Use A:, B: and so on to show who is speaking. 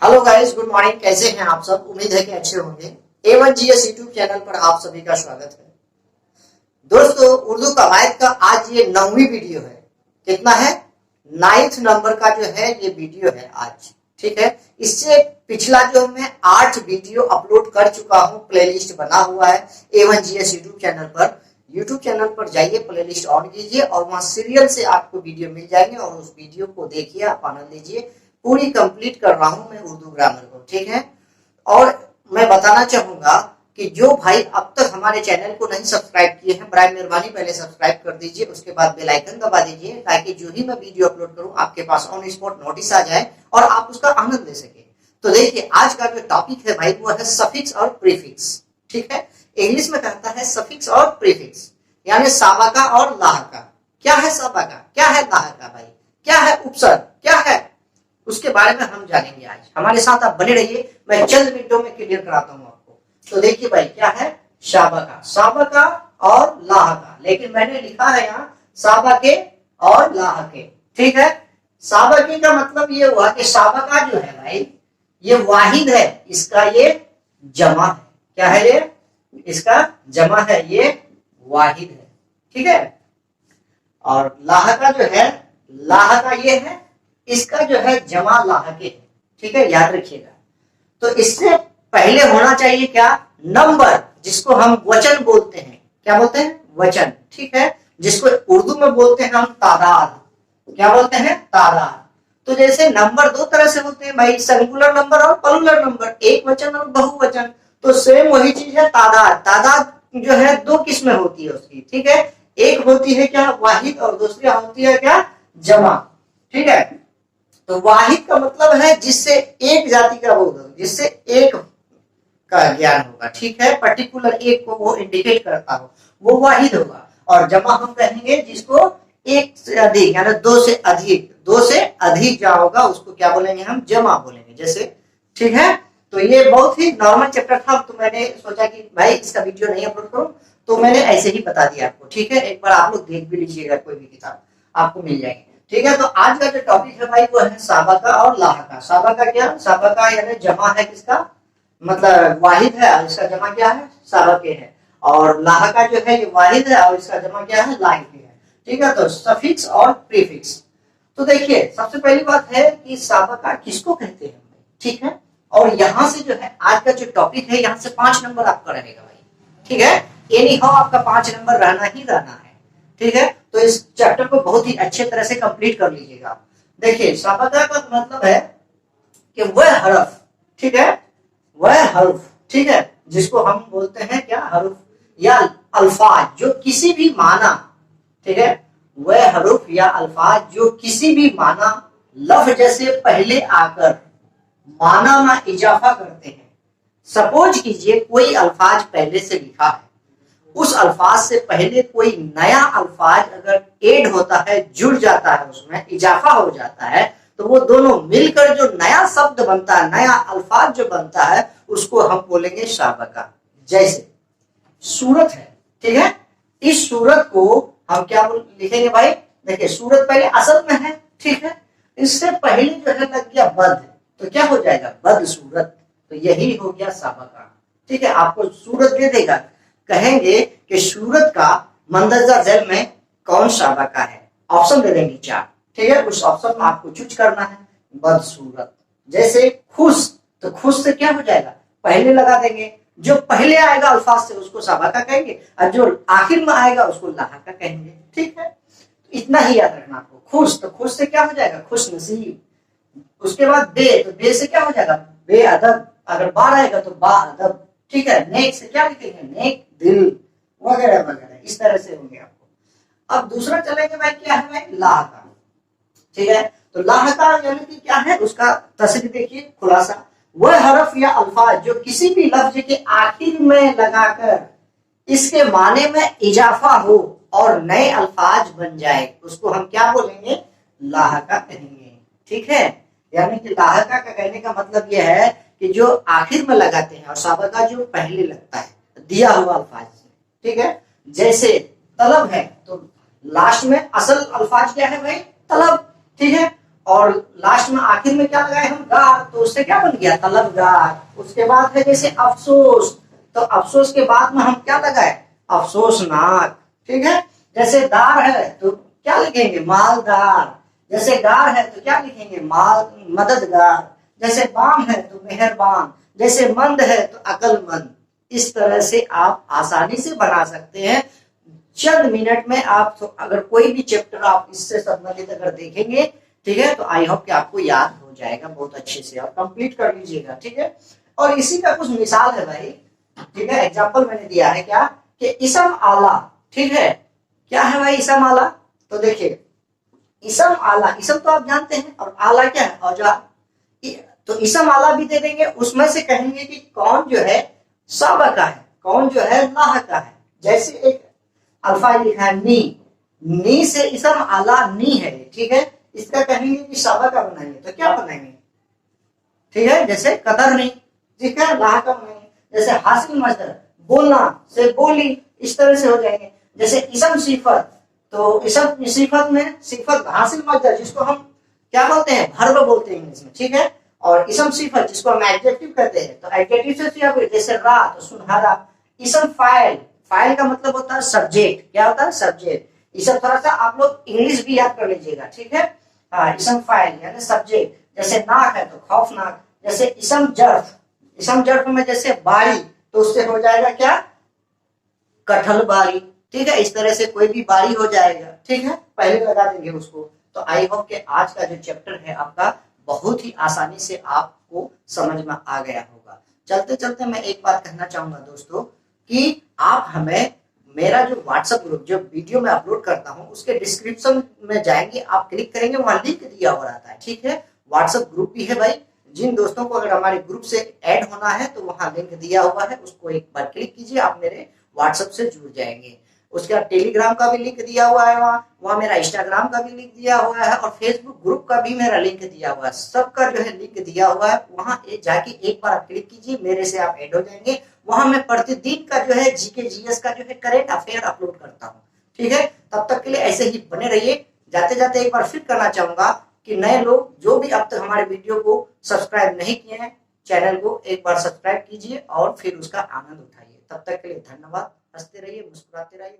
A: Hello guys, good morning. कैसे हैं आप सब? उम्मीद है कि अच्छे होंगे। A1GS यूट्यूब चैनल पर आप सभी का स्वागत है। दोस्तों, उर्दू कवायद का आज ये 9वीं वीडियो है। कितना है? 9th नंबर का जो है ये वीडियो है आज। ठीक है, इससे पिछला जो मैं 8 वीडियो अपलोड कर चुका हूँ, प्लेलिस्ट बना हुआ है A1GS यूट्यूब चैनल पर। यूट्यूब चैनल पर जाइए, प्लेलिस्ट ऑन कीजिए और वहां सीरियल से आपको वीडियो मिल जाएंगे और उस वीडियो को देखिए, आप आनंद लीजिए। पूरी कंप्लीट कर रहा हूं मैं उर्दू ग्रामर को। ठीक है, और मैं बताना चाहूंगा कि जो भाई अब तक हमारे चैनल को नहीं सब्सक्राइब किए हैं, बराए मेहरबानी पहले सब्सक्राइब कर दीजिए, उसके बाद बेल आइकन दबा दीजिए ताकि जो ही मैं वीडियो अपलोड करूं आपके पास ऑन स्पॉट नोटिस आ जाए और आप उसका आनंद ले सके। तो देखिए, आज का जो टॉपिक है भाई वो है सफिक्स और प्रीफिक्स। ठीक है, इंग्लिश में कहता है सफिक्स और प्रीफिक्स, यानी साबाका और लाहका। क्या है साबाका, क्या है लाहका भाई, क्या है उपसर्ग, क्या है, उसके बारे में हम जानेंगे आज। हमारे साथ आप बने रहिए, मैं चंद मिनटों में क्लियर कराता हूं आपको। तो देखिए भाई, क्या है साबाका, साबाका और लाहका, लेकिन मैंने लिखा है यहाँ साबाके और लाहके। ठीक है, साबाके का मतलब ये हुआ कि साबाका जो है भाई ये वाहिद है, इसका ये जमा है। क्या है ये? इसका जमा है, ये वाहिद है। ठीक है, और लाहका जो है, लाहका ये है, इसका जो है जमा लाहके है। ठीक है, याद रखिएगा। तो इससे पहले होना चाहिए क्या? नंबर, जिसको हम वचन बोलते हैं। क्या बोलते हैं? वचन। ठीक है, जिसको उर्दू में बोलते हैं हम तादाद। क्या बोलते हैं? तादाद। तो जैसे नंबर दो तरह से होते हैं भाई, सिंगुलर नंबर और प्लूरल नंबर, एक वचन और बहुवचन। तो सेम वही चीज है तादाद। तादाद जो है दो किस्में होती है उसकी। ठीक है, एक होती है क्या? वाहिद, और दूसरी होती है क्या? जमा। ठीक है, तो वाहिद का मतलब है जिससे एक जाति का बोध हो, जिससे एक का ज्ञान होगा। ठीक है, पर्टिकुलर एक को वो इंडिकेट करता हो, वो वाहिद होगा। और जमा हम कहेंगे जिसको एक से अधिक, यानी दो से अधिक, दो से अधिक जा होगा उसको क्या बोलेंगे? हम जमा बोलेंगे। जैसे, ठीक है, तो ये बहुत ही नॉर्मल चैप्टर था, तो मैंने सोचा कि भाई इसका वीडियो नहीं अपलोड करूं, तो मैंने ऐसे ही बता दिया आपको। ठीक है, एक बार आप लोग देख भी लीजिएगा, कोई भी किताब आपको मिल जाएगी। ठीक है, तो आज का जो टॉपिक है भाई वो है साबाका और लाहका। साबाका क्या? साबाका यानी जमा है, किसका? मतलब वाहिद है, और इसका जमा क्या है? साबाके है। और लाहका जो है ये वाहिद है और इसका जमा क्या है? लाहिके है। ठीक है, तो सफिक्स और प्रीफिक्स। तो देखिए, सबसे पहली बात है कि साबाका किसको कहते हैं। ठीक है, और यहां से जो है आज का जो टॉपिक है, यहाँ से 5 नंबर आपका रहेगा भाई। ठीक है, एनी हाउ आपका 5 नंबर रहना ही रहना है। ठीक है, तो इस चैप्टर को बहुत ही अच्छे तरह से कंप्लीट कर लीजिएगा। देखिए, साबाका का मतलब है कि वह हरफ, ठीक है, वह हरफ, ठीक है, जिसको हम बोलते हैं क्या? हरफ या अल्फाज, जो किसी भी माना, ठीक है, वह हरफ या अल्फाज जो किसी भी माना लफ्ज से पहले आकर माना में इजाफा करते हैं। सपोज कीजिए कोई अल्फाज पहले से लिखा है, उस अल्फाज से पहले कोई नया अल्फाज अगर ऐड होता है, जुड़ जाता है, उसमें इजाफा हो जाता है, तो वो दोनों मिलकर जो नया शब्द बनता है, नया अल्फाज जो बनता है, उसको हम बोलेंगे साबाका। जैसे सूरत है, ठीक है, इस सूरत को हम क्या लिखेंगे भाई? देखिए, सूरत पहले असल में है, ठीक है, इससे पहले जो है लग गया बद, तो क्या हो जाएगा? बद सूरत। तो यही हो गया साबाका। ठीक है, आपको सूरत दे देगा, कहेंगे कि सूरत का मंदरजा झैल में कौन साबाका है, ऑप्शन दे देंगे 4। ठीक है, उस ऑप्शन में आपको चूज करना है बदसूरत। जैसे खुश, तो खुश से क्या हो जाएगा? पहले लगा देंगे, जो पहले आएगा अल्फाज से उसको साबाका कहेंगे, और जो आखिर में आएगा उसको लाहका कहेंगे। ठीक है, इतना ही याद रखना आपको। खुश, तो खुश से क्या हो जाएगा? खुश नसीब। उसके बाद बे, तो बे से क्या हो जाएगा? बेअदब। अगर बार आएगा तो बाअदब। ठीक है, नेक से क्या लिखेंगे? नेक दिल, वगैरह वगैरह, इस तरह से होंगे आपको। अब दूसरा चलेंगे भाई, क्या है भाई? लाहका। ठीक है, तो लाहका यानी कि क्या है? उसका तस्वीर देखिए, खुलासा, वह हरफ या अल्फाज जो किसी भी लफ्ज के आखिर में लगाकर इसके माने में इजाफा हो और नए अल्फाज बन जाए, उसको हम क्या बोलेंगे? लाहका कहेंगे। ठीक है, यानी कि लाहका का कहने का मतलब यह है कि जो आखिर में लगाते हैं और साबाका जो पहले लगता है दिया हुआ अल्फाज से। ठीक है, जैसे तलब है, तो लास्ट में असल अल्फाज क्या है भाई? तलब। ठीक है, और लास्ट में आखिर में क्या लगाए हम, गार, तो उससे क्या बन गया, तलबगार। उसके बाद है जैसे अफसोस, तो अफसोस के बाद में हम क्या लगाए, अफसोसनाक। ठीक है, जैसे दार है तो क्या लिखेंगे, मालदार। जैसे गार है तो क्या लिखेंगे, माल मददगार। जैसे बाम है तो मेहरबान। जैसे मंद है तो अक्लमंद। इस तरह से आप आसानी से बना सकते हैं। चंद मिनट में आप तो अगर कोई भी चैप्टर आप इससे संबंधित अगर देखेंगे, ठीक है, तो आई होप कि आपको याद हो जाएगा बहुत अच्छे से, आप कंप्लीट कर लीजिएगा। ठीक है, और इसी का कुछ मिसाल है भाई। ठीक है, एग्जाम्पल मैंने दिया है क्या, कि इसम आला। ठीक है, क्या है भाई इसम आला, तो देखिए इसम आला, इसम तो आप जानते हैं, और आला क्या है, औजार। तो इसम आला भी दे देंगे, उसमें से कहेंगे कि कौन जो है सबका है, कौन जो है लाहका है। जैसे एक अल्फाज लिखा है नी से इसम आला नी है। ठीक है, इसका कहेंगे कि सबका बनाएंगे, तो क्या बनाएंगे, ठीक है, जैसे कदर नहीं। ठीक है, लाहका बनाएंगे। जैसे हासिल मजदर, बोलना से बोली, इस तरह से हो जाएंगे। जैसे इसम सिफत, तो इसम सिफत में सिफत हासिल मजदर, जिसको हम क्या बोलते हैं, वर्ब बोलते हैं इंग्लिश में। ठीक है, और इसम सिफत जिसको हम एडजेक्टिव कहते हैं, तो एडजेक्टिव से सिया जैसे रा तो सुनहरा। इसम फाइल, फाइल का मतलब होता है सब्जेक्ट, क्या होता है, सब्जेक्ट। इसम थोड़ा सा आप लोग इंग्लिश भी याद कर लीजिएगा। ठीक है, इसम फाइल यानी सब्जेक्ट। जैसे नाक है तो खौफनाक। जैसे इसम जर्फ, इसम जर्फ में जैसे बारी, तो उससे हो जाएगा क्या, कटहल बारी। ठीक है, इस तरह से कोई भी बारी हो जाएगा। ठीक है, पहले लगा देंगे उसको। तो आई होप कि आज का जो चैप्टर है आपका बहुत ही आसानी से आपको समझ में आ गया होगा। चलते चलते मैं एक बात कहना चाहूंगा दोस्तों, कि आप हमें मेरा जो व्हाट्सएप ग्रुप जो वीडियो में अपलोड करता हूं उसके डिस्क्रिप्शन में जाएंगे, आप क्लिक करेंगे, वहां लिंक दिया हुआ रहता है। ठीक है, व्हाट्सएप ग्रुप भी है भाई। जिन दोस्तों को अगर हमारे ग्रुप से ऐड होना है तो वहां लिंक दिया हुआ है, उसको एक बार क्लिक कीजिए, आप मेरे व्हाट्सएप से जुड़ जाएंगे। उसके बाद टेलीग्राम का भी लिंक दिया हुआ है, वहाँ मेरा इंस्टाग्राम का भी लिंक दिया हुआ है, और फेसबुक ग्रुप का भी मेरा लिंक दिया हुआ है। सबका जो है लिंक दिया हुआ है, वहाँ जाके एक बार आप क्लिक कीजिए, मेरे से आप ऐड हो जाएंगे। वहां मैं प्रतिदिन का जो है जीके जीएस का जो है करेंट अफेयर अपलोड करता हूँ। ठीक है, तब तक के लिए ऐसे ही बने रहिए। जाते जाते एक बार फिर करना चाहूंगा कि नए लोग जो भी अब तक हमारे वीडियो को सब्सक्राइब नहीं किए हैं, चैनल को एक बार सब्सक्राइब कीजिए और फिर उसका आनंद उठाइए। तब तक के लिए धन्यवाद। हंसते रहिए, मुस्कुराते रहिए।